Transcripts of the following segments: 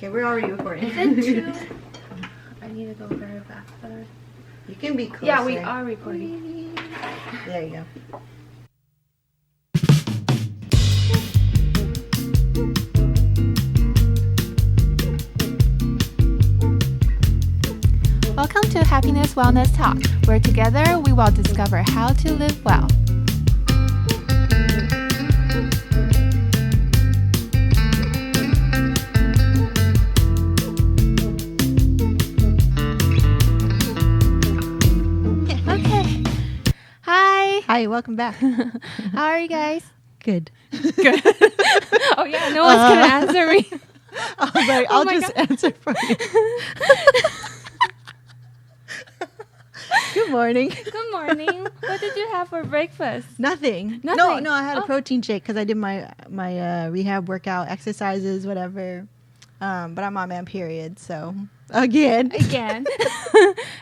Okay, we're already recording. Is it true? I need to go very fast. You can be closer. Yeah, we are recording. There you go. Welcome to Happiness Wellness Talk, where together we will discover how to live well. Okay. Hi, welcome back. How are you guys? Good. Good. Oh yeah, no one's gonna answer me. I was like, I'll just answer for you. Good morning. Good morning. What did you have for breakfast? Nothing. No, I had a protein shake because I did my rehab workout exercises, whatever. But I'm on my period, so again.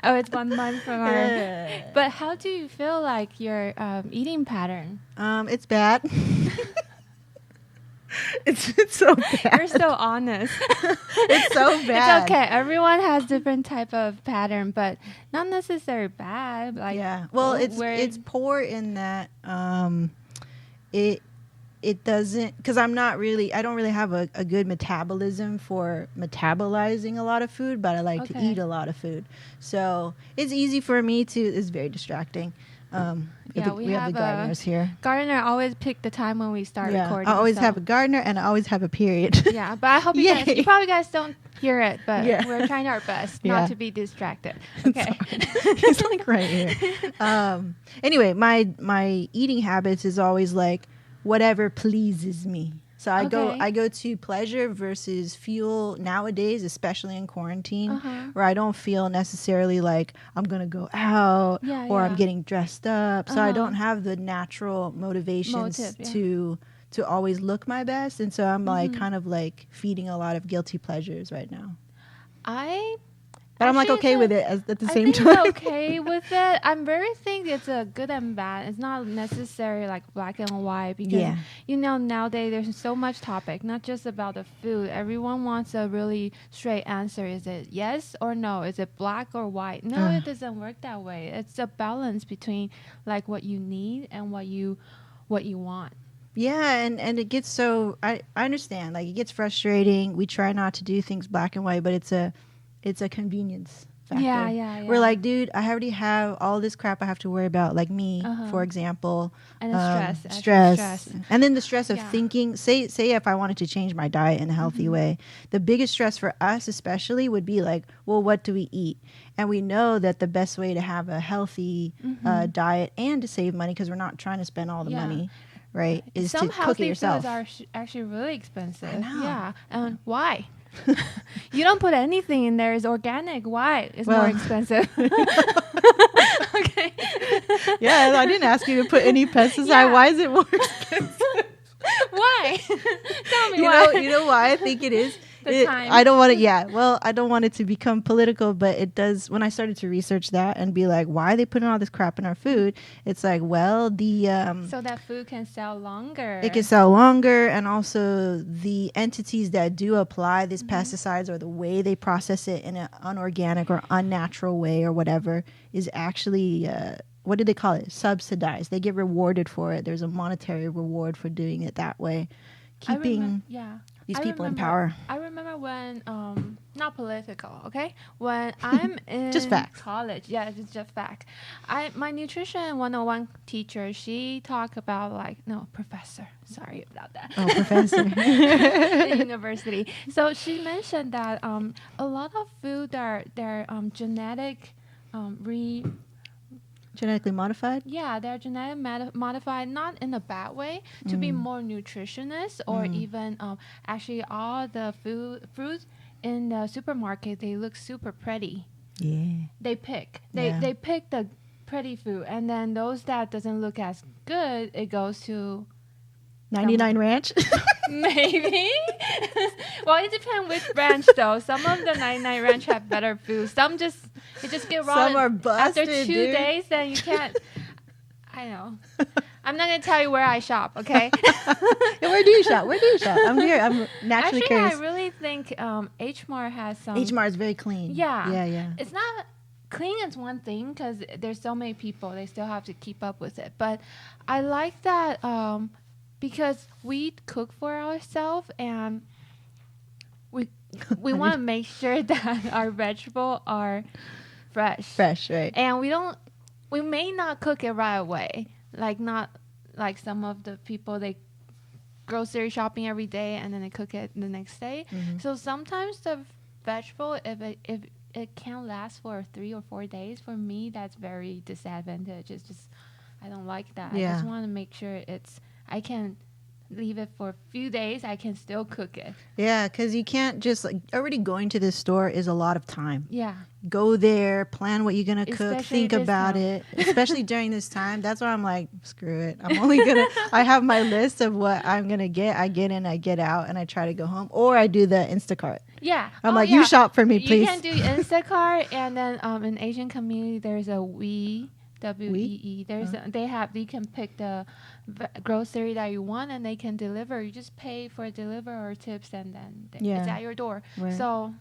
Oh, it's 1 month from our. But how do you feel like your eating pattern? It's bad. It's so bad. You're so honest. It's so bad. It's okay. Everyone has different type of pattern, but not necessarily bad. Like yeah. Well, it's poor in that it doesn't, because I don't really have a good metabolism for metabolizing a lot of food, but I like to eat a lot of food. So it's easy for me to. It's very distracting. We have the gardeners here. Gardener always pick the time when we start recording. I always have a gardener and I always have a period. Yeah, but I hope you probably guys don't hear it, but we're trying our best not to be distracted. Okay. He's like right here. Anyway, my eating habits is always like whatever pleases me. So I go to pleasure versus fuel nowadays, especially in quarantine, where I don't feel necessarily like I'm going to go out or I'm getting dressed up. So I don't have the natural motivations to always look my best. And so I'm like kind of like feeding a lot of guilty pleasures right now. But I'm like okay with it at the same time. I'm okay with it. I'm very think it's a good and bad. It's not necessarily like black and white because nowadays there's so much topic, not just about the food. Everyone wants a really straight answer. Is it yes or no? Is it black or white? No, it doesn't work that way. It's a balance between like what you need and what you want. Yeah, and it gets so I understand. Like it gets frustrating. We try not to do things black and white, but it's a convenience factor. Yeah. We're like, dude, I already have all this crap I have to worry about, like me, for example. And the stress. And then the stress of thinking, say if I wanted to change my diet in a healthy way, the biggest stress for us especially would be like, well, what do we eat? And we know that the best way to have a healthy diet and to save money, because we're not trying to spend all the money, right, is to cook it yourself. Some healthy foods are actually really expensive. I know. Yeah. And why? You don't put anything in there. It's organic. Why? It's more expensive. Okay. Yeah, I didn't ask you to put any pesticide. Yeah. Why is it more expensive? Why? Tell me why. You know why I think it is? Time. I don't want it. I don't want it to become political, but it does. When I started to research that and be like, why are they putting all this crap in our food? It's like, well, so that food can sell longer. It can sell longer, and also the entities that do apply these pesticides or the way they process it in an unorganic or unnatural way or whatever is actually. What do they call it? Subsidized. They get rewarded for it. There's a monetary reward for doing it that way, keeping these people in power. I remember when, not political, okay? When I'm in just college, it's just fact. My nutrition 101 teacher, she talked about professor. Sorry about that. Oh, professor. In university. So she mentioned that a lot of food they're genetic genetically modified? Yeah, they're genetically modified, not in a bad way, to be more nutritious or even actually all the fruits in the supermarket, they look super pretty. Yeah. They pick the pretty food, and then those that doesn't look as good, it goes to 99 Ranch? Maybe. Well, it depends which ranch though. Some of the 99 Ranch have better food. Some just get raw. Some are busted, after 2 days, then you can't. I know. I'm not gonna tell you where I shop, okay? Where do you shop? I'm here. I'm naturally curious. I really think H Mart has some. H Mart is very clean. Yeah. It's not clean is one thing because there's so many people. They still have to keep up with it. But I like that because we cook for ourselves and we want to make sure that our vegetables are fresh. Fresh, right? And we may not cook it right away. Not like some of the people, they grocery shopping every day and then they cook it the next day. Mm-hmm. So sometimes the vegetable, if it can last for 3 or 4 days, for me that's very disadvantageous. It's just I don't like that. Yeah. I just want to make sure I can leave it for a few days. I can still cook it. Yeah, because you can't just already going to the store is a lot of time. Yeah. Go there, plan what you're going to cook, think about it, especially during this time. That's why I'm like, screw it. I have my list of what I'm going to get. I get in, I get out, and I try to go home. Or I do the Instacart. Yeah. I'm you shop for me, please. You can do Instacart, and then in Asian community, there's a WEE. WEE. You can pick the grocery that you want and they can deliver. You just pay for deliver or tips and then it's at your door. Right. So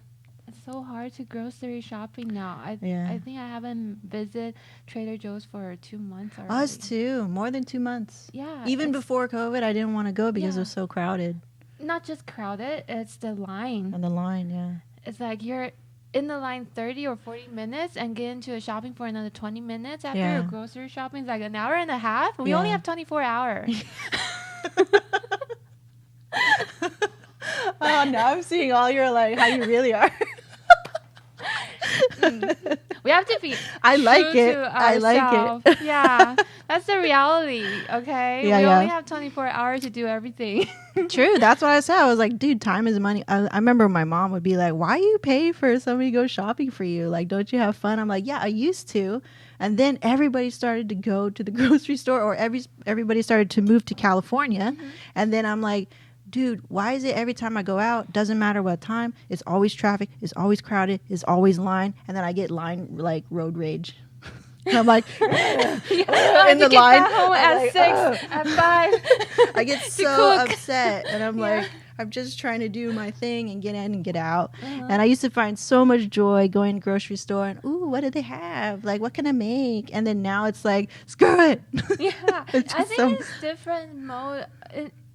it's so hard to grocery shopping now. I think I haven't visited Trader Joe's for 2 months already. Us too. More than 2 months. Yeah. Even before COVID, I didn't want to go because it was so crowded. Not just crowded, it's the line. And the line, yeah. It's like you're in the line 30 or 40 minutes and get into a shopping for another 20 minutes after your grocery shopping is like an hour and a half. We only have 24 hours. Oh, now I'm seeing all your how you really are. We have to be I like it. Yeah, that's the reality, okay? We only have 24 hours to do everything. True, that's what I said. I was like, dude, time is money. I remember my mom would be like, why you pay for somebody to go shopping for you? Like, don't you have fun? I'm like, yeah, I used to. And then everybody started to go to the grocery store, or everybody started to move to California. Mm-hmm. And then I'm like, dude, why is it every time I go out, doesn't matter what time, it's always traffic, it's always crowded, it's always line, and then I get road rage. And I'm like, in the line. Get home at 6, at 5. I get so upset, and I'm like, I'm just trying to do my thing and get in and get out. Uh-huh. And I used to find so much joy going to the grocery store and, ooh, what do they have? Like, what can I make? And then now it's like, screw it. Yeah, I think it's different mode.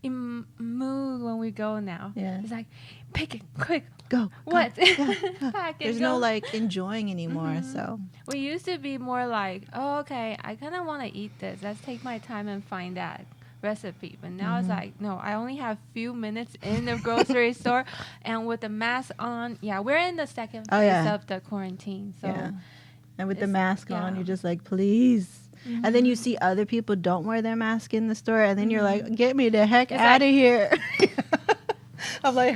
Mood when we go now. Yeah. It's like, pick it, quick. Go. What? Pack it, There's no enjoying anymore. Mm-hmm. So we used to be more like, oh, okay, I kind of want to eat this. Let's take my time and find that recipe. But now it's like, no, I only have few minutes in the grocery store, and with the mask on, we're in the second phase of the quarantine. So, and with the mask on, you're just like, please. Mm-hmm. And then you see other people don't wear their mask in the store, and then you're like, get me the heck out of here. I'm like,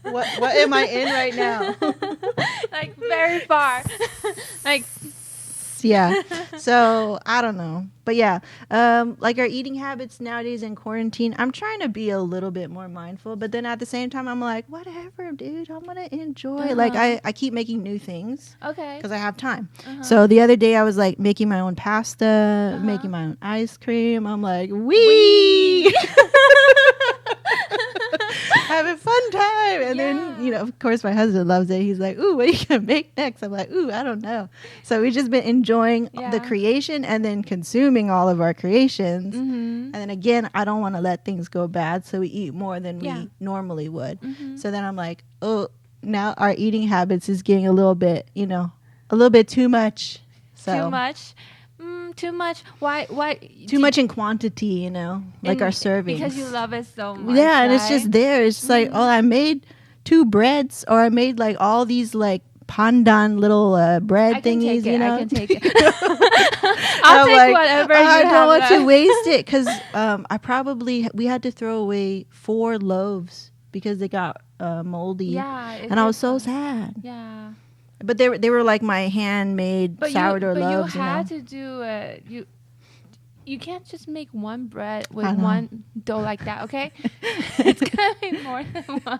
what am I in right now? Like, very far. Yeah. So I don't know. But our eating habits nowadays in quarantine, I'm trying to be a little bit more mindful. But then at the same time, I'm like, whatever, dude, I'm going to enjoy. Uh-huh. I keep making new things. Okay. Because I have time. Uh-huh. So the other day I was like making my own pasta, making my own ice cream. I'm like, wee! Having fun time. And then, of course, my husband loves it. He's like, ooh, what are you going to make next? I'm like, ooh, I don't know. So we've just been enjoying the creation and then consuming all of our creations. Mm-hmm. And then again, I don't want to let things go bad. So we eat more than we normally would. Mm-hmm. So then I'm like, oh, now our eating habits is getting a little bit too much. So. Too much? Too much? Why? Too much in quantity, like our servings. Because you love it so much. Yeah, and it's just there. It's just like, oh, I made 2 breads, or I made all these pandan little bread thingies, I can take it. I'll take whatever you have. I don't want to waste it because we had to throw away 4 loaves because they got moldy. Yeah, and I was so sad. Yeah. But they were like my handmade sourdough loaves. But you had to do it. you can't just make one bread with one dough like that, okay? It's gonna be more than one.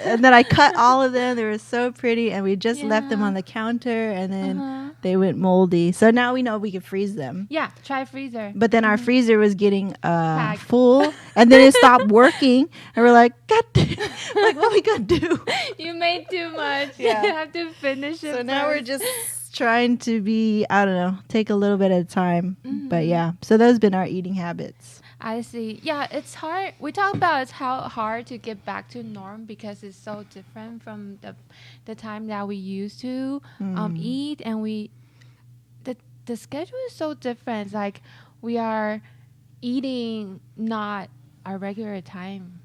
And then I cut all of them. They were so pretty, and we just left them on the counter, and then they went moldy. So now we know we can freeze them. Yeah, try freezer. But then our freezer was getting full, and then it stopped working, and we're like, God, like what we gonna do? You made too much. Yeah. You have to finish it. So now we're just trying to be, I don't know, take a little bit at a time. But yeah, so those have been our eating habits. I see. Yeah, it's hard. We talk about it's how hard to get back to norm because it's so different from the time that we used to eat, and the schedule is so different. It's like we are eating not our regular time.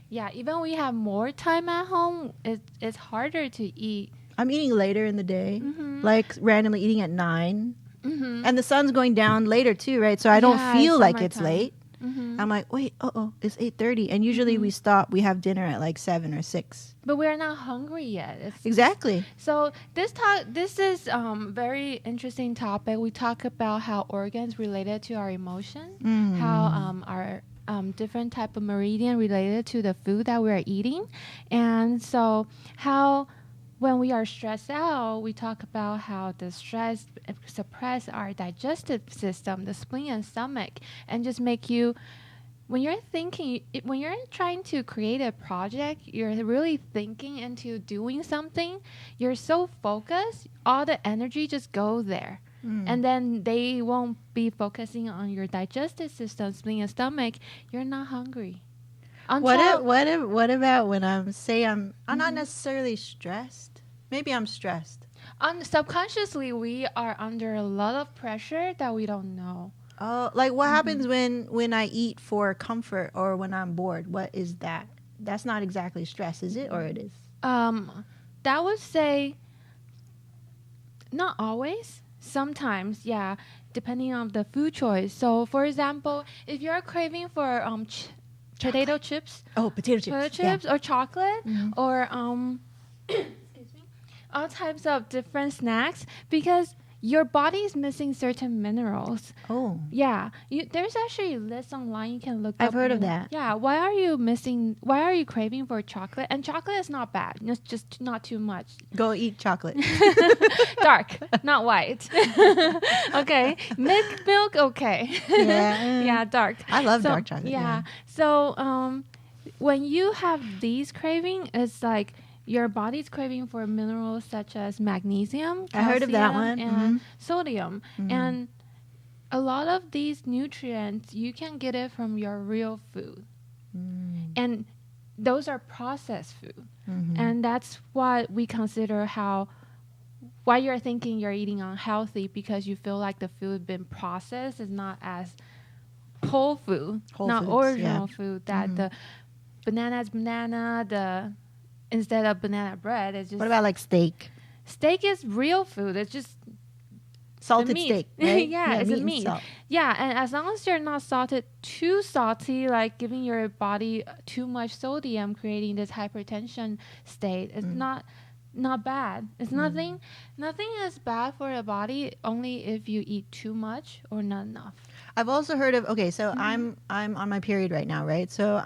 Yeah, even we have more time at home, it's harder to eat. I'm eating later in the day, like randomly eating at 9. And the sun's going down later too, right? So I don't feel like it's late. I'm like, wait, it's 8:30. And usually we have dinner at like 7 or 6. But we're not hungry yet. Exactly. So this is very interesting topic. We talk about how organs related to our emotion, how our different type of meridian related to the food that we're eating. And so how when we are stressed out, we talk about how the stress suppress our digestive system, the spleen and stomach, and just make you, when you're trying to create a project, you're really thinking into doing something, you're so focused, all the energy just goes there. And then they won't be focusing on your digestive system, spleen and stomach. You're not hungry. What about when I'm not necessarily stressed? Maybe I'm stressed. Subconsciously, we are under a lot of pressure that we don't know. Oh, like what happens when I eat for comfort or when I'm bored? What is that? That's not exactly stress, is it? Or it is? That would say not always. Sometimes, yeah, depending on the food choice. So, for example, if you're craving for potato chips. Oh, potato chips. Or chocolate or all types of different snacks because your body is missing certain minerals. Oh. Yeah. There's actually a list online you can look up. I've heard of that. Yeah. Why are you craving for chocolate? And chocolate is not bad. It's just not too much. Go eat chocolate. Dark, not white. Okay. Milk, okay. Yeah. Yeah, dark. I love dark chocolate. Yeah. So when you have these craving, it's like your body's craving for minerals such as magnesium, calcium, I heard of that one. And sodium. And a lot of these nutrients, you can get it from your real food. And those are processed food. And that's what we consider why you're thinking you're eating unhealthy, because you feel like the food been processed is not as whole food, original food, that the banana is banana, instead of banana bread, it's just... What about like steak? Steak is real food. It's just salted steak, right? Yeah, it's a meat. Yeah, and as long as you're not salted too salty, like giving your body too much sodium, creating this hypertension state, it's not bad. It's nothing is bad for the body, only if you eat too much or not enough. I've also heard of, so I'm on my period right now, right? So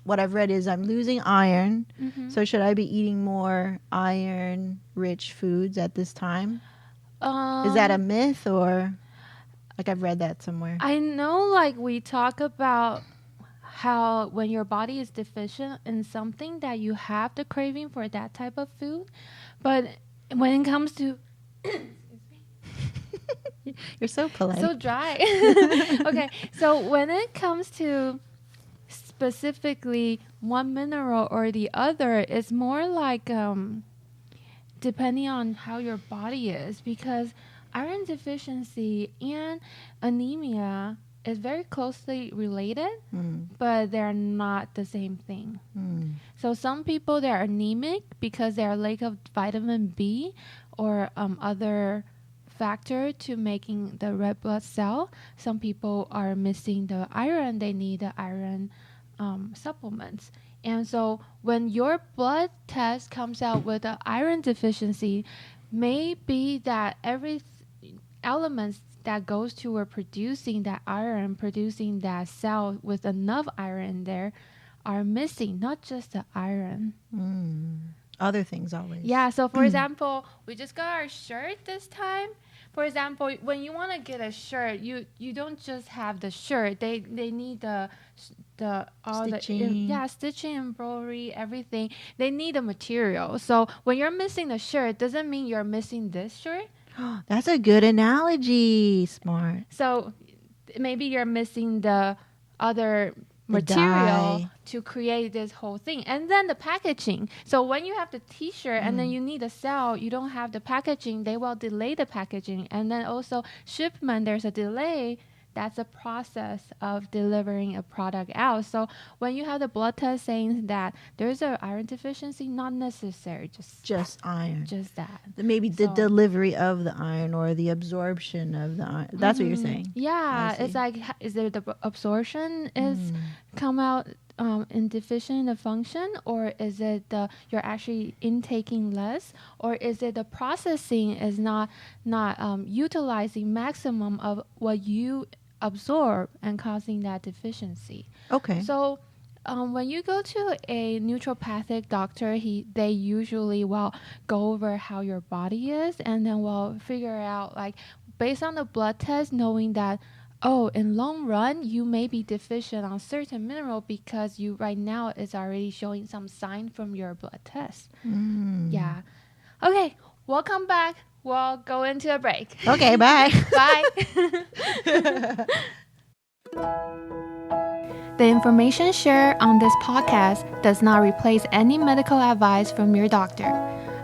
what I've read is I'm losing iron. So should I be eating more iron-rich foods at this time? Is that a myth, or like I've read that somewhere? I know, like we talk about how when your body is deficient in something that you have the craving for that type of food. But when it comes to... You're so polite. So dry. Okay, so when it comes to specifically one mineral or the other, it's more like depending on how your body is, because iron deficiency and anemia is very closely related, but they're not the same thing. So some people, they're anemic because they're lack of vitamin B or other factor to making the red blood cell. Some people are missing the iron. They need the iron supplements. And so when your blood test comes out with an iron deficiency, maybe that every elements that goes toward producing that iron, producing that cell with enough iron in there, are missing, not just the iron. Other things always. Yeah, so for example, we just got our shirt this time. For example, when you want to get a shirt, you don't just have the shirt. They need the all stitching. Stitching, embroidery, everything. They need the material. So when you're missing the shirt, doesn't mean you're missing this shirt. That's a good analogy. Smart. So maybe you're missing the other material to create this whole thing, and then the packaging. So when you have the t-shirt and then you need a sale, you don't have the packaging, they will delay the packaging, and then also shipment, there's a delay. That's a process of delivering a product out. So when you have the blood test saying that there's an iron deficiency, not necessary, just iron, just that. Maybe the delivery of the iron or the absorption of the iron. That's what you're saying. Yeah, it's like, is it the absorption is come out in deficient of function, or is it you're actually intaking less, or is it the processing is not utilizing maximum of what you absorb and causing that deficiency. Okay. So when you go to a naturopathic doctor, they usually will go over how your body is, and then will figure out, like, based on the blood test, knowing that, in long run, you may be deficient on certain mineral because you right now is already showing some sign from your blood test. Yeah. Okay, welcome back. We'll go into a break. Okay, bye. Bye. The information shared on this podcast does not replace any medical advice from your doctor.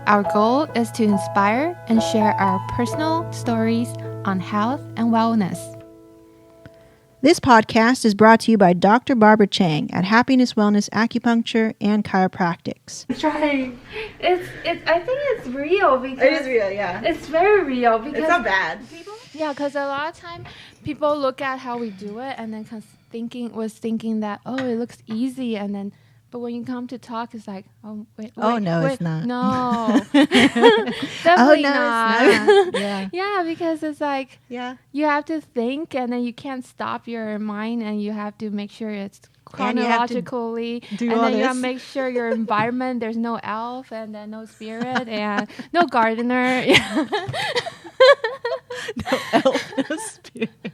Our goal is to inspire and share our personal stories on health and wellness. This podcast is brought to you by Dr. Barbara Chang at Happiness Wellness Acupuncture and Chiropractics. Trying. I think it's real because it is real, yeah. It's very real because it's not bad. Because a lot of time people look at how we do it and then thinking that it looks easy, and then but when you come to talk, it's like, wait, it's not. No, definitely not. It's not. Yeah. Yeah, because it's like, yeah, you have to think, and then you can't stop your mind, and you have to make sure it's chronologically, and then you have to make sure your environment, there's no elf, and then no spirit, and no gardener. No elf, no spirit.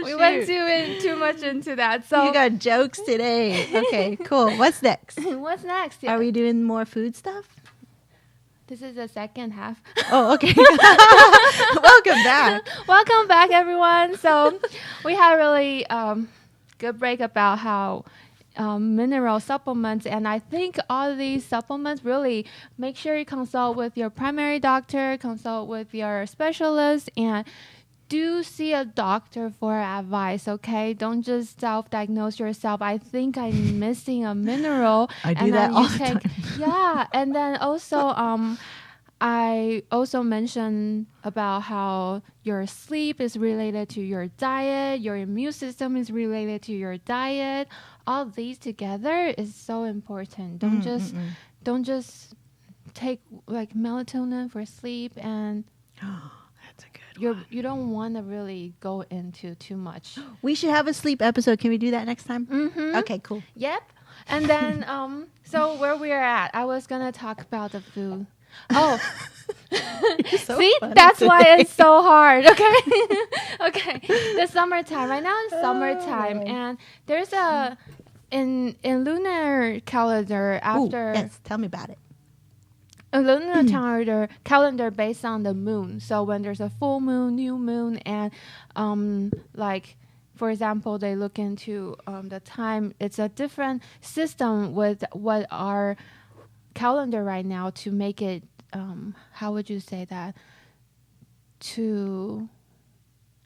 We went too much into that. So you got jokes today. Okay, cool. What's next? What's next? Are we doing more food stuff? This is the second half. Oh, okay. Welcome back. Welcome back, everyone. So we had a really good break about how mineral supplements, and I think all of these supplements, really make sure you consult with your primary doctor, consult with your specialist, and do see a doctor for advice, okay? Don't just self-diagnose yourself. I think I'm missing a mineral. I do that all the time. Yeah, and then also I also mentioned about how your sleep is related to your diet, your immune system is related to your diet. All these together is so important. Don't just take like melatonin for sleep, and that's a good one. You don't want to really go into too much. We should have a sleep episode. Can we do that next time? Mm-hmm. Okay, cool. Yep. And then so where we're at, I was gonna talk about the food. Oh, so see, that's why it's so hard. Okay, okay. The summertime right now is summertime, and there's a in lunar calendar after. Ooh, yes, tell me about it. A lunar calendar based on the moon. So when there's a full moon, new moon, and like, for example, they look into the time. It's a different system with what our calendar right now to make it, how would you say that, to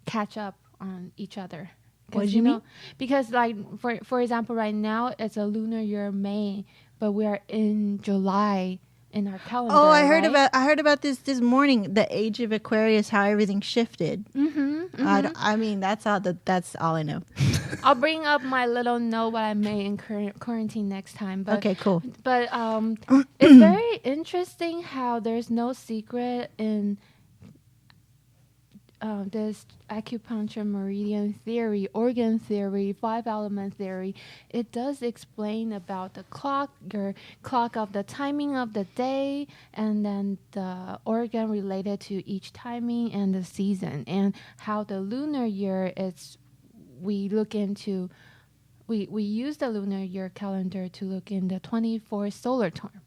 catch up on each other. What do you mean? Because like for example, right now it's a lunar year May, but we are in July in our calendar. Oh, I heard about this morning. The age of Aquarius, how everything shifted. I mean, that's all I know. I'll bring up my little note what I made in quarantine next time. But, okay, cool. But it's very interesting how there's no secret in this acupuncture meridian theory, organ theory, 5-element theory, it does explain about the clock, your clock of the timing of the day, and then the organ related to each timing and the season, and how the lunar year is. We look into. We use the lunar year calendar to look in the 24 solar term.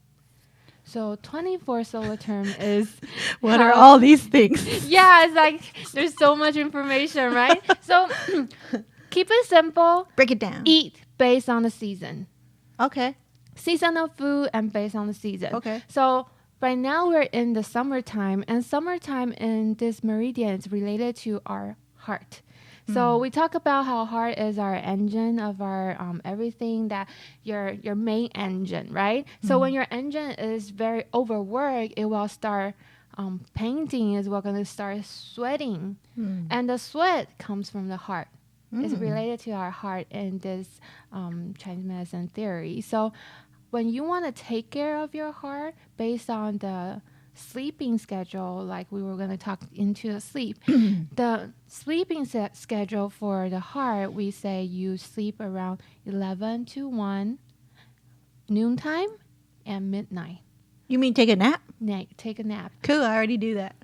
So 24 solar term is what are all these things? Yeah, it's like there's so much information, right? So keep it simple. Break it down. Eat based on the season. Okay. Seasonal food and based on the season. Okay. So right now we're in the summertime, and summertime in this meridian is related to our heart. So we talk about how heart is our engine of our everything, that your main engine, right? So when your engine is very overworked, it will start painting, is we're going to start sweating. And the sweat comes from the heart. It's related to our heart in this Chinese medicine theory. So when you want to take care of your heart based on the sleeping schedule, like we were going to talk into the sleep, the sleeping schedule for the heart, we say you sleep around 11 to 1, noontime, and midnight. You mean take a nap? Take a nap. Cool, I already do that.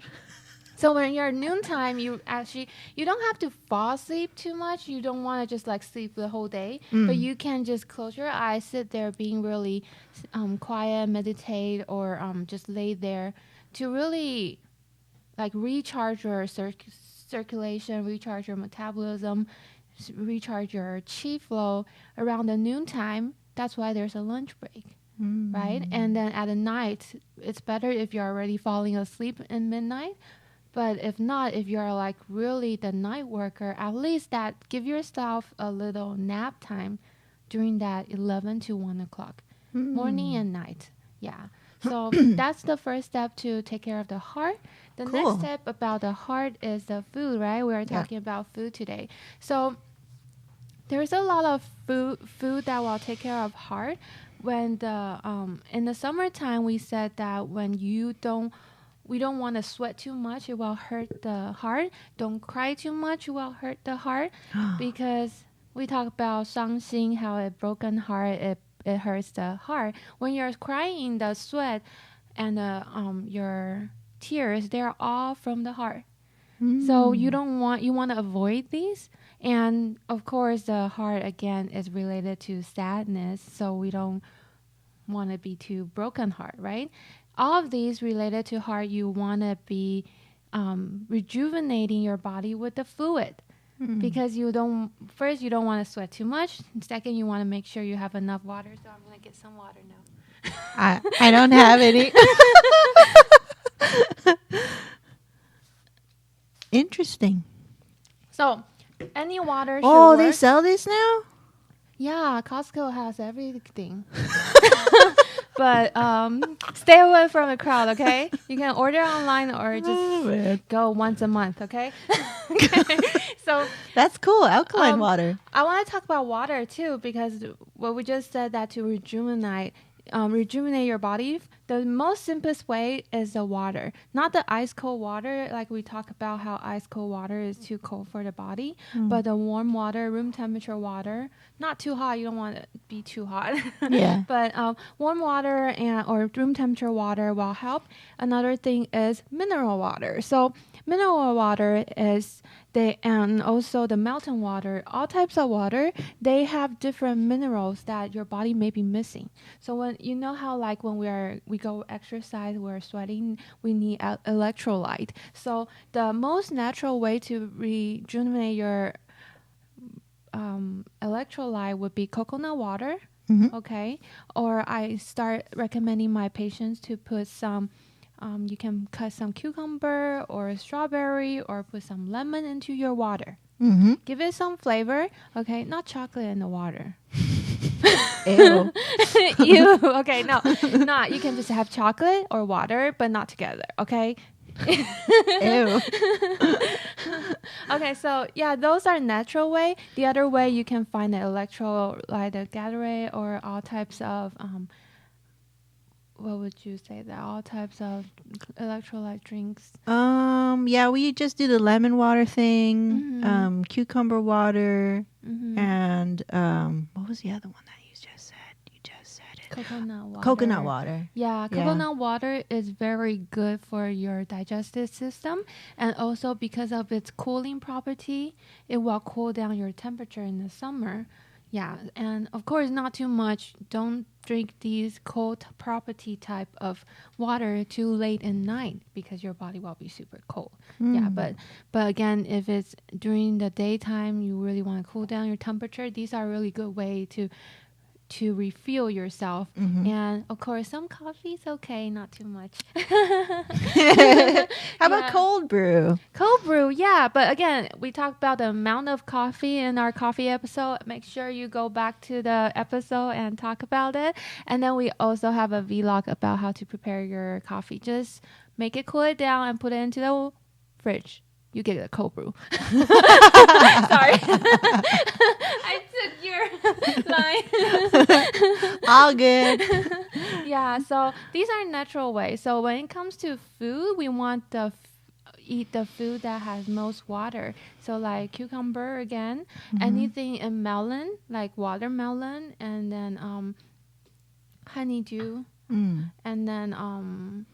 So when you're noontime, you don't have to fall asleep too much. You don't want to just like sleep the whole day, but you can just close your eyes, sit there being really quiet, meditate, or just lay there to really like recharge your circulation, recharge your metabolism, recharge your qi flow around the noontime. That's why there's a lunch break. Right? And then at the night, it's better if you're already falling asleep in midnight. But if not, if you're like really the night worker, at least that give yourself a little nap time during that 11 to 1 o'clock, morning and night. Yeah. So that's the first step to take care of the heart. The next step about the heart is the food, right? We are talking about food today. So there's a lot of food that will take care of heart. When the in the summertime, we said that when we don't want to sweat too much, it will hurt the heart. Don't cry too much, it will hurt the heart. Because we talk about 伤心, how a broken heart, it hurts the heart. When you're crying, the sweat and your tears, they're all from the heart. So you want to avoid these. And of course, the heart, again, is related to sadness. So we don't want to be too broken heart, right? All of these related to heart, you want to be rejuvenating your body with the fluid. Because you don't want to sweat too much. Second, you want to make sure you have enough water. So I'm going to get some water now. I don't have any. Interesting. So any water should work. They work. sell this now? Yeah, Costco has everything. But stay away from the crowd, okay? You can order online or just go once a month, okay? So that's cool. Alkaline water. I want to talk about water too, because what we just said, that to rejuvenate your body, the most simplest way is the water, not the ice cold water. Like we talk about how ice cold water is too cold for the body, but the warm water, room temperature water, not too hot. You don't want it to be too hot. Yeah. But warm water or room temperature water will help. Another thing is mineral water. So mineral water is and also the mountain water, all types of water, they have different minerals that your body may be missing. So when you know how like when we go exercise, we're sweating, we need electrolyte. So the most natural way to rejuvenate your electrolyte would be coconut water. Okay, or I start recommending my patients to put some. You can cut some cucumber or strawberry or put some lemon into your water. Give it some flavor. Okay, not chocolate in the water. Ew. Ew. Okay, no. You can just have chocolate or water, but not together. Okay. Ew. Okay, so yeah, those are natural way. The other way, you can find the electrolyte, the Gatorade, or all types of what would you say that all types of electrolyte drinks? Yeah, we just do the lemon water thing, cucumber water, and what was the other one that you just said? You just said it. Coconut water. Coconut water. Yeah, coconut water is very good for your digestive system, and also because of its cooling property, it will cool down your temperature in the summer. Yeah, and of course not too much. Don't drink these cold property type of water too late in night because your body will be super cold. Yeah, but again, if it's during the daytime, you really want to cool down your temperature. These are a really good way to refuel yourself. And of course, some coffee is okay, not too much. How about cold brew? Cold brew, yeah. But again, we talked about the amount of coffee in our coffee episode. Make sure you go back to the episode and talk about it. And then we also have a vlog about how to prepare your coffee. Just make it, cool it down, and put it into the fridge. You get a cold brew. Sorry. I took your line. All good. Yeah, so these are natural ways. So when it comes to food, we want to eat the food that has most water. So like cucumber again, anything in melon, like watermelon, and then honeydew. And then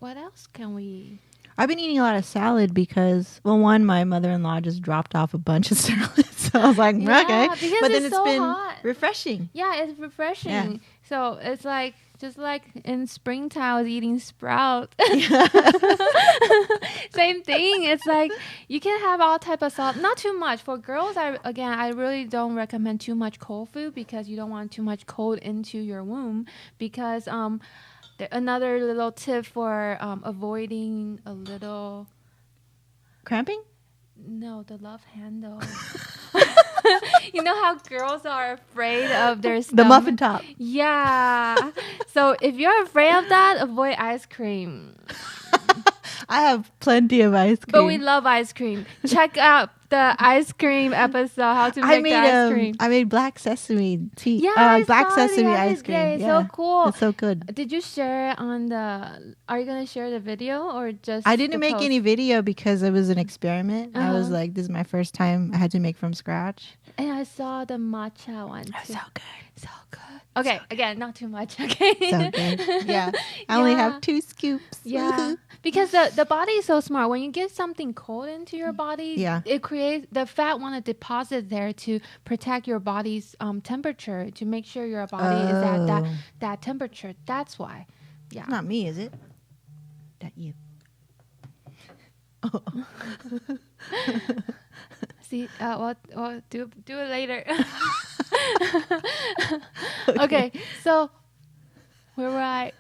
what else can we... I've been eating a lot of salad because, well, one, my mother-in-law just dropped off a bunch of salad. So I was like, okay. But then it's been refreshing. Yeah, it's refreshing. Yeah. So it's like, just like in springtime, I was eating sprout. Same thing. It's like, you can have all type of salad. Not too much. For girls, I really don't recommend too much cold food because you don't want too much cold into your womb. Because, another little tip for avoiding a little... Cramping? No, the love handle. You know how girls are afraid of their stomach? The muffin top. Yeah. So if you're afraid of that, avoid ice cream. I have plenty of ice cream. But we love ice cream. Check out the ice cream episode, how to make the ice cream. I made black sesame tea. Yeah, black sesame ice cream. Yeah. So cool. It's so good. Did you share it on the... Are you going to share the video or just... I didn't make any video because it was an experiment. I was like, this is my first time I had to make from scratch. And I saw the matcha one too. So good. So good. Okay, so again, not too much. Okay. So good. Yeah. I only have 2 scoops. Yeah. Because the body is so smart. When you get something cold into your body, it creates... The fat want to deposit there to protect your body's temperature, to make sure your body is at that temperature. That's why. Yeah. It's not me, is it? That you. Oh. See, well, do it later. Okay, so where were I?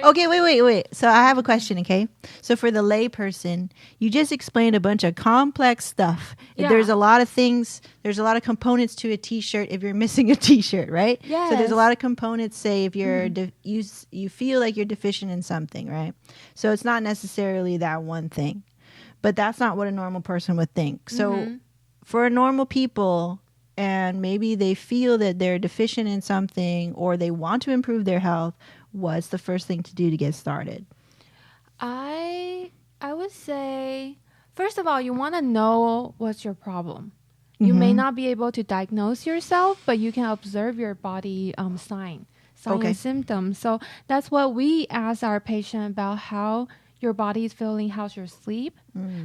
Okay, wait. So I have a question, okay? So for the lay person, you just explained a bunch of complex stuff. Yeah. There's a lot of things, there's a lot of components to a t-shirt if you're missing a t-shirt, right? Yes. So there's a lot of components, say, if you're you feel like you're deficient in something, right? So it's not necessarily that one thing. But that's not what a normal person would think. So for normal people, and maybe they feel that they're deficient in something or they want to improve their health, what's the first thing to do to get started? I would say, first of all, you want to know what's your problem. You may not be able to diagnose yourself, but you can observe your body sign and symptoms. So that's what we ask our patient about: how your body is feeling, how's your sleep,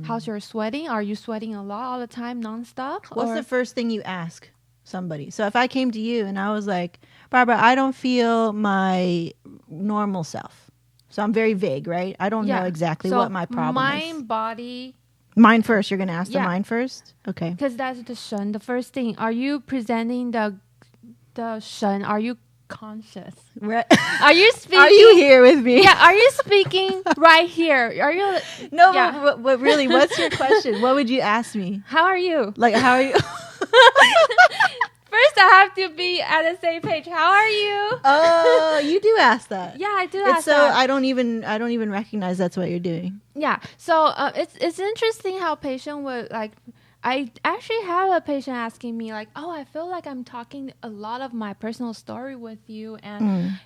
how's your sweating, are you sweating a lot all the time, nonstop? What's the first thing you ask somebody? So if I came to you and I was like, Barbara, I don't feel my normal self. So I'm very vague, right? I don't know exactly what my problem is. Mind, body. Mind first. You're going to ask the mind first? Okay. Because that's the shen. The first thing, are you presenting the shen? Are you conscious? Right. Are you speaking? Are you here with me? Yeah. Are you speaking right here? Are you? No. Yeah. But really, what's your question? What would you ask me? How are you? Like, how are you? First, I have to be at the same page. How are you? Oh, you do ask that. Yeah, I do ask that. So I don't even recognize that's what you're doing. Yeah. So it's interesting how patient would like. I actually have a patient asking me like, "Oh, I feel like I'm talking a lot of my personal story with you, and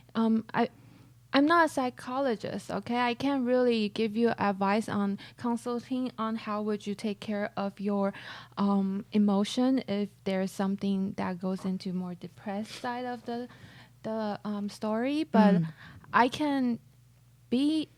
I'm not a psychologist, okay? I can't really give you advice on consulting on how would you take care of your emotion if there's something that goes into more depressed side of the story. But I can be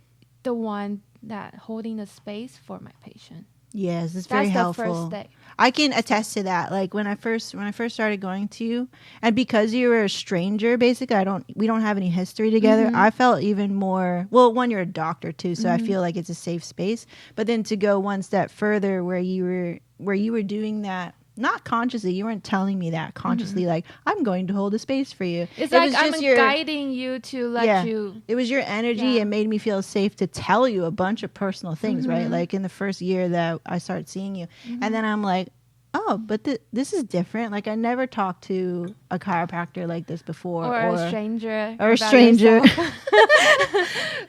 the one that holding the space for my patient. Yes, it's very helpful. That's the first day. I can attest to that. Like when I first started going to you, and because you were a stranger, basically, we don't have any history together. I felt even more. Well, one, you're a doctor too, so I feel like it's a safe space. But then to go one step further, where you were doing that. Not consciously, you weren't telling me that consciously, like, I'm going to hold a space for you. It's like I'm guiding you to let you. It was your energy. It made me feel safe to tell you a bunch of personal things, right? Like in the first year that I started seeing you. And then I'm like, oh, but this is different. Like I never talked to a chiropractor like this before. Or a stranger. Or a stranger.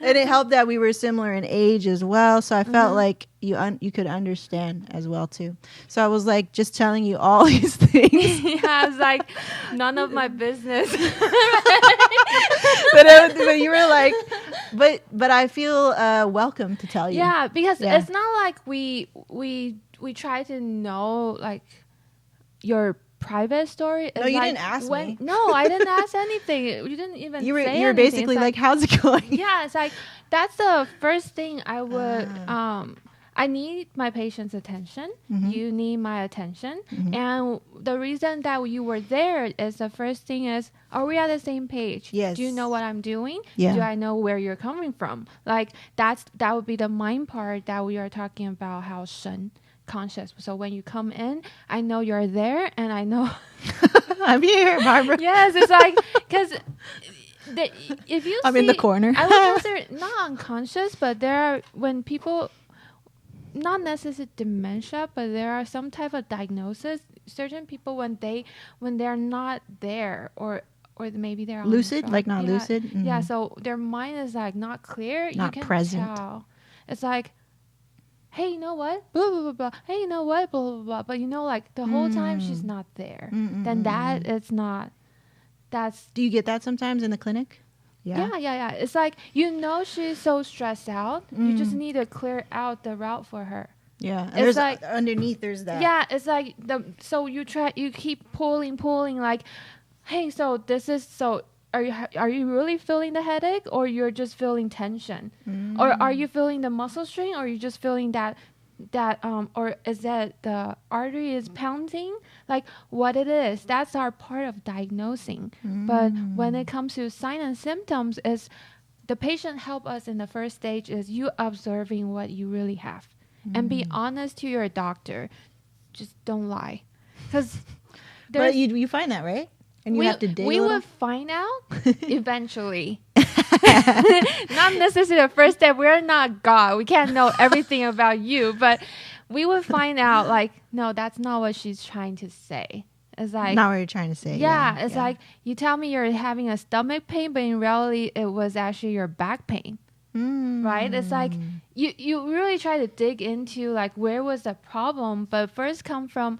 And it helped that we were similar in age as well. So I felt like you could understand as well too. So I was like just telling you all these things. I was like, none of my business. but you were like, but I feel welcome to tell you. Yeah, because it's not like we try to know like your private story. No, you didn't ask me. No, I didn't ask anything. You didn't even say anything. You were basically like, how's it going? Yeah, it's like that's the first thing I would I need my patient's attention. You need my attention. And the reason that you were there is the first thing is, are we at the same page? Yes. Do you know what I'm doing? Yeah. Do I know where you're coming from? Like that would be the mind part that we are talking about, how Shen conscious. So when you come in, I know you're there, and I know I'm here, Barbara. Yes, it's like because if you I'm in the corner. I would consider not unconscious, but there are when people, not necessarily dementia, but there are some type of diagnosis. Certain people when they're not there, or maybe they're lucid, like not lucid. Yeah, so their mind is like not clear. Not you can present. tell. It's like, hey, you know what? Blah, blah, blah, blah. Hey, you know what? Blah, blah, blah. But you know, like the whole time she's not there. Then that is not, that's. Do you get that sometimes in the clinic? Yeah. It's like, you know, she's so stressed out. You just need to clear out the route for her. Yeah. And it's like underneath there's that. Yeah. It's like so you keep pulling like, hey, so this is so. Are you really feeling the headache, or you're just feeling tension, or are you feeling the muscle strain, or are you just feeling that or is that the artery is pounding? Like what it is, that's our part of diagnosing. But when it comes to signs and symptoms, is the patient help us in the first stage is you observing what you really have, and be honest to your doctor. Just don't lie, because. But you find that, right? And you have to dig. We will find out eventually. Not necessarily the first step. We're not God. We can't know everything about you, but we will find out. Like, no, that's not what she's trying to say. It's like not what you're trying to say. Yeah, it's like you tell me you're having a stomach pain, but in reality, it was actually your back pain. Right? It's like you really try to dig into like where was the problem, but first come from.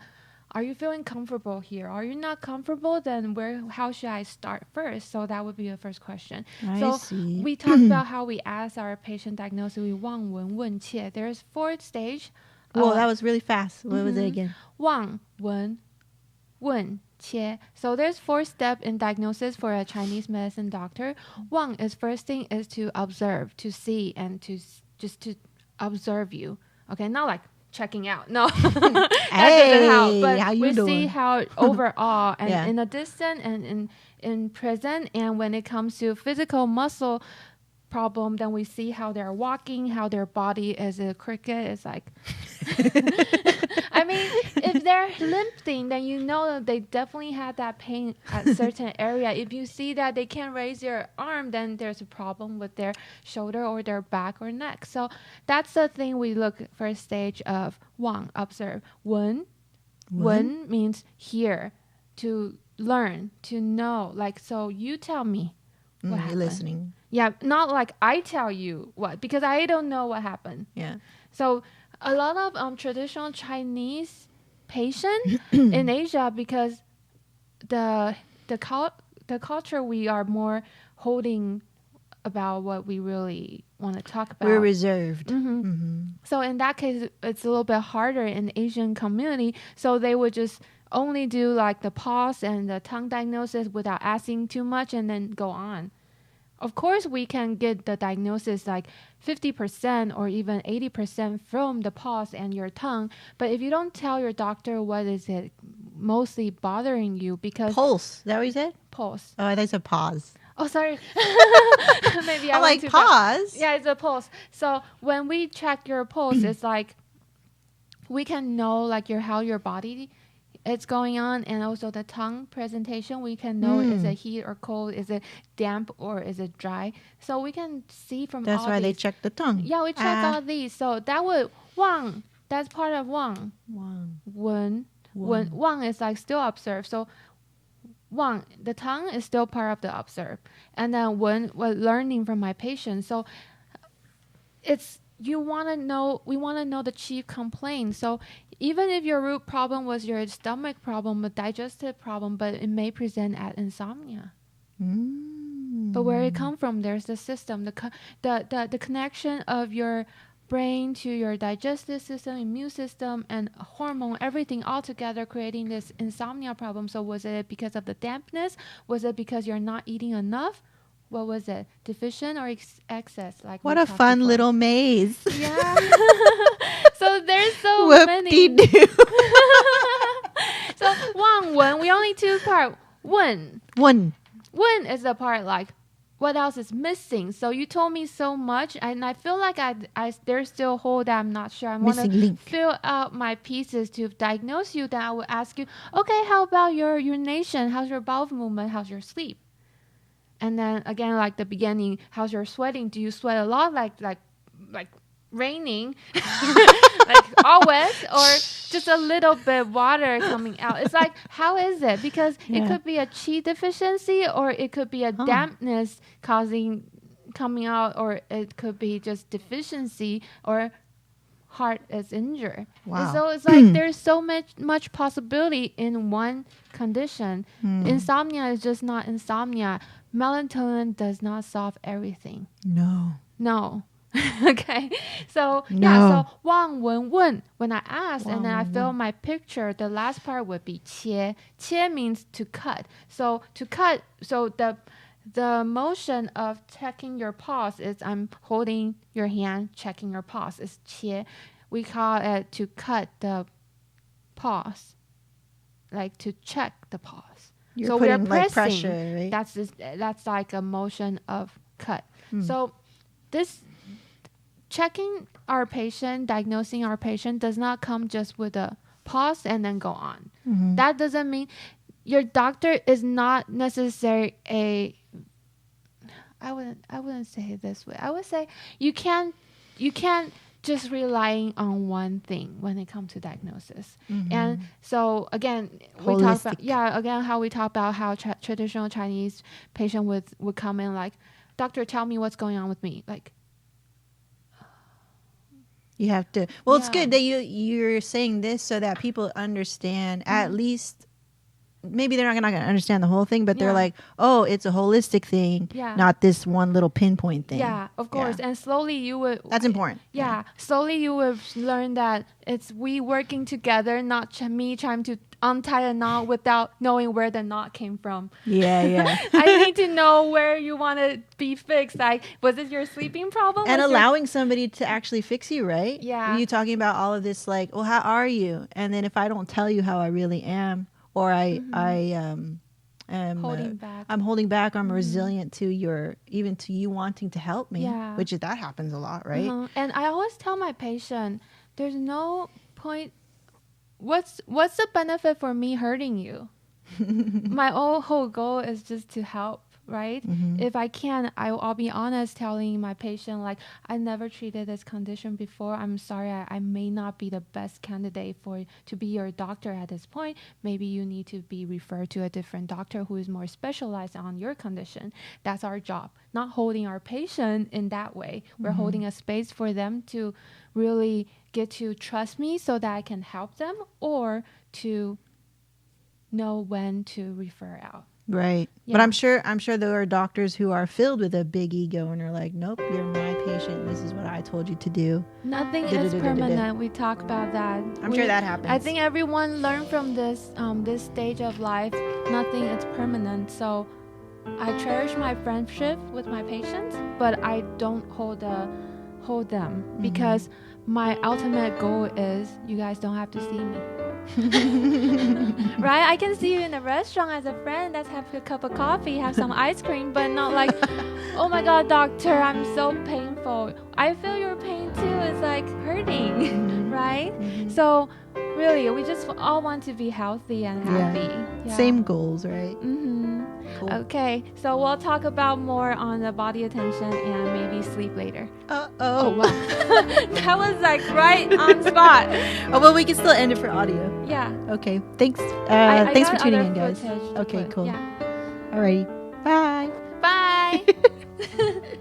Are you feeling comfortable here? Are you not comfortable? Then how should I start first? So that would be the first question. I see. We talked about how we ask our patient diagnosis. We 望闻问切. There's 4 stage. Well, that was really fast. What was it again? 望闻问切. So there's 4 steps in diagnosis for a Chinese medicine doctor. 望 is first thing is to observe, to see, and to observe you. Okay, not like checking out. No, that doesn't help. But we see how overall and in the distance and in present, and when it comes to physical muscle problem, then we see how they're walking, how their body is a cricket. It's like, I mean, if they're limping, then you know that they definitely had that pain at a certain area. If you see that they can't raise their arm, then there's a problem with their shoulder or their back or neck. So that's the thing we look first stage of 望, observe. 闻 means hear, to learn, to know. Like, so you tell me what happened. You're listening. Yeah, not like I tell you what, because I don't know what happened. Yeah. So a lot of traditional Chinese patient in Asia, because the culture we are more holding about what we really want to talk about. We're reserved. So in that case, it's a little bit harder in the Asian community. So they would just only do like the pause and the tongue diagnosis without asking too much and then go on. Of course, we can get the diagnosis like 50% or even 80% from the pause and your tongue. But if you don't tell your doctor what is it mostly bothering you, because pulse, is that what you said? Pulse. Oh, I thought you said pause. Oh, sorry. Maybe I like pause. Yeah, it's a pulse. So when we check your pulse, it's like we can know like how your body it's going on, and also the tongue presentation. We can know is it heat or cold, is it damp or is it dry. So we can see from That's all why these. they check the tongue. Yeah, we check all these. So that would wang. That's part of wang. Wen. Wang is like still observe. So wang, the tongue is still part of the observe. And then wen was learning from my patient. So it's we want to know the chief complaint. So even if your root problem was your stomach problem, a digestive problem, but it may present as insomnia. But where it come from, there's the system, the connection of your brain to your digestive system, immune system, and hormone, everything all together creating this insomnia problem. So was it because of the dampness? Was it because you're not eating enough? What was it? Deficient or excess? Like what a fun before. Little maze. Yeah. So there's so many. So Wang Wen, we only two part. Wen is the part like what else is missing. So you told me so much, and I feel like there's still a hole that I'm not sure. I want to fill out my pieces to diagnose you. Then I will ask you, okay, how about your urination? How's your bowel movement? How's your sleep? And then again, like the beginning, how's your sweating? Do you sweat a lot, like raining, like always, or just a little bit water coming out? It's like, how is it? Because it could be a qi deficiency, or it could be a dampness coming out, or it could be just deficiency, or heart is injured. Wow. And so it's like there's so much possibility in one condition. Insomnia is just not insomnia. Melatonin does not solve everything. No. Okay. So so Wang Wen Wen. When I asked and then I fill my picture, the last part would be qie. Qie means to cut. So to cut, so the motion of checking your pulse is I'm holding your hand, checking your pulse. It's qie. We call it to cut the pulse, like to check the pulse. You're so putting we're pressing. Like pressure, right? That's like a motion of cut. So this checking our patient, diagnosing our patient does not come just with a pause and then go on. That doesn't mean your doctor is not necessarily I wouldn't say it this way. I would say you can't just relying on one thing when it comes to diagnosis. And so again, we talk about how we talk about how traditional Chinese patient would come in like, doctor, tell me what's going on with me. Like, you have to. Well, it's good that you're saying this so that people understand at least. Maybe they're not going to understand the whole thing, but they're like, oh, it's a holistic thing, not this one little pinpoint thing. Yeah, of course. And slowly you would... That's important. Yeah. Slowly you would learn that it's we working together, not me trying to untie a knot without knowing where the knot came from. Yeah. I need to know where you want to be fixed. Like, was it your sleeping problem? And allowing somebody to actually fix you, right? Yeah. You talking about all of this like, well, how are you? And then if I don't tell you how I really am, or I am holding back. I'm holding back. I'm resilient to you wanting to help me, which that happens a lot, right? And I always tell my patient, there's no point. What's the benefit for me hurting you? My whole goal is just to help, right? If I can, I'll be honest telling my patient, like, I never treated this condition before. I'm sorry, I may not be the best candidate to be your doctor at this point. Maybe you need to be referred to a different doctor who is more specialized on your condition. That's our job, not holding our patient in that way. We're holding a space for them to really get to trust me so that I can help them, or to know when to refer out. Right. Yeah. But I'm sure there are doctors who are filled with a big ego and are like, nope, you're my patient. This is what I told you to do. Nothing is permanent. We talk about that. I'm sure that happens. I think everyone learned from this stage of life. Nothing is permanent. So I cherish my friendship with my patients, but I don't hold them because my ultimate goal is you guys don't have to see me. Right? I can see you in a restaurant as a friend. Let's have a cup of coffee, have some ice cream, but not like, oh my God, doctor, I'm so painful. I feel your pain too. It's like hurting, right? So really, we just all want to be healthy and happy. Yeah. Same goals, right? Cool. Okay, so we'll talk about more on the body attention and maybe sleep later. Oh wow. That was like right on spot. Oh, well, we can still end it for audio. Yeah. Okay. Thanks. Thanks for tuning in, guys. Okay, cool. Yeah. Alrighty. Bye. Bye.